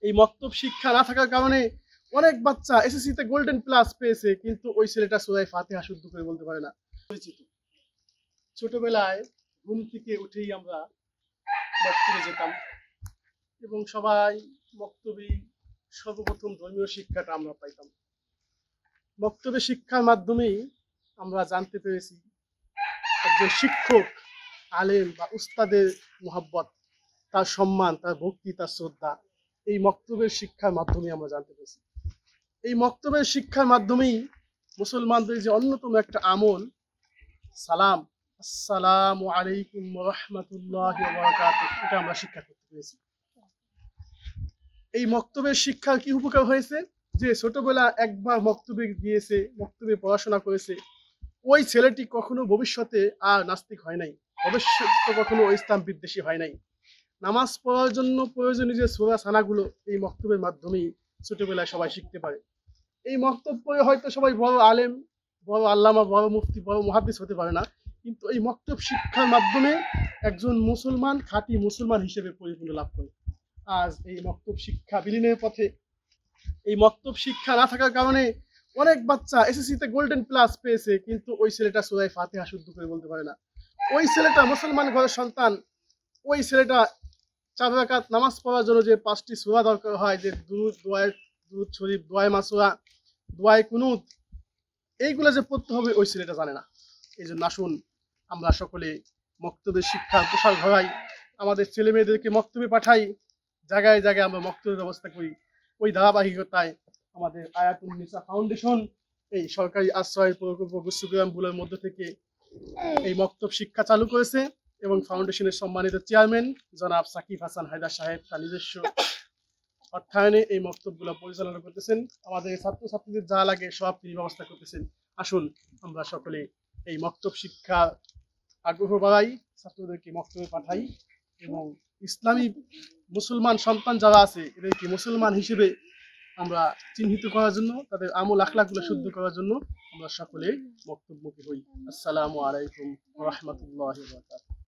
এই মক্তব শিক্ষা না থাকার কারণে অনেক বাচ্চা এসএসসি তে গোল্ডেন প্লাস পেয়েছে, কিন্তু ওই ছেলেটা সূরা ফাতিহা শুদ্ধ করে বলতে পারে না। পরিচিত ছোটবেলায় ঘুম থেকে উঠেই আমরা মক্তবে যেতাম এবং সবাই মক্তবেই সর্বপ্রথম ধর্মীয় শিক্ষাটা আমরা পাইতাম। মক্তবে শিক্ষার মাধ্যমেই আমরা জানতে পেরেছি একজন শিক্ষক, আলেম বা উস্তাদের মোহাব্বত, তার সম্মান, তার ভক্তি, তার শ্রদ্ধা এই মক্তবের শিক্ষার মাধ্যমে আমরা জানতে পেরেছি। এই মক্তবের শিক্ষার মাধ্যমেই মুসলমানদের যে অন্যতম একটা আমল সালাম, আসসালামু আলাইকুম ওয়া রাহমাতুল্লাহি ওয়া বারাকাতুহু, এটা আমরা শিক্ষা করতে পেরেছি। এই মক্তবের শিক্ষার কি উপকার হয়েছে? যে ছোটবেলা একবার মক্তবে গিয়েছে, মক্তবে পড়াশোনা করেছে, ওই ছেলেটি কখনো ভবিষ্যতে আর নাস্তিক হয় নাই, ভবিষ্যতে কখনো ইসলাম বিদ্বেষী হয় নাই। নামাজ পড়ার জন্য প্রয়োজনীয় যে সূরা সানাগুলো এই মক্তবের মাধ্যমেই ছোটবেলায় সবাই শিখতে পারে। এই মক্তব পড়ে হয়তো সবাই বড় আলেম, বড় আল্লামা, বড় মুফতি, বড় মুহাদ্দিস হতে পারে না, কিন্তু এই মক্তব শিক্ষার মাধ্যমে একজন মুসলমান, খাঁটি মুসলমান হিসেবে পরিপূর্ণ লাভ করে। আজ এই মক্তব শিক্ষা বিলীনের পথে। এই মক্তব শিক্ষা না থাকার কারণে অনেক বাচ্চা এসএসসি তে গোল্ডেন প্লাস পেয়েছে, কিন্তু ওই ছেলেটা সূরা ফাতিহা শুদ্ধ করে বলতে পারে না। ওই ছেলেটা মুসলমান ঘরের সন্তান, ওই ছেলেটা 4 রাকাত নামাজ পড়ার জন্য যে 5টি সূরা দরকার হয়, যে দুরূদ, দুরূদ শরীফ, দোয়ায়ে মাসুরা, দোয়ায়ে কুনুত, এইগুলো যে পড়তে হবে ওই ছেলেটা জানে না। এই জন্য আসুন আমরা সকলে মক্তবের শিক্ষার প্রসার ঘটাই, আমাদের ছেলে মেয়েদেরকে মক্তবে পাঠাই, জায়গায় জায়গায় আমরা মক্তবের ব্যবস্থা করি। ওই ধারাবাহিকতায় আমাদের আয়াতুন নিসা ফাউন্ডেশন এই সরকারি আশ্রয় প্রকল্প গুচ্ছগ্রামগুলোর মধ্য থেকে এই মক্তব শিক্ষা চালু করেছে এবং ফাউন্ডেশনের সম্মানিত চেয়ারম্যান জনাব সাকিব হাসান হায়দার সাহেব তার নিজস্ব অর্থায়নে এই মক্তবগুলো পরিচালনা করতেছেন। আমাদের ছাত্রছাত্রীদের যা লাগে সব তিনি ব্যবস্থা করতেছেন। আসুন আমরা সকলে এই মক্তব শিক্ষা আগ্রহ বাড়াই, ছাত্রদেরকে মক্তবে পাঠাই এবং ইসলামী মুসলমান সন্তান যারা আছে এদেরকে মুসলমান হিসেবে আমরা চিহ্নিত করার জন্য, তাদের আমল আখলাকগুলো শুদ্ধ করার জন্য আমরা সকলে মক্তবমুখী হই। আসসালামু আলাইকুম ওয়া রাহমাতুল্লাহি ওয়া বারাকাতুহু।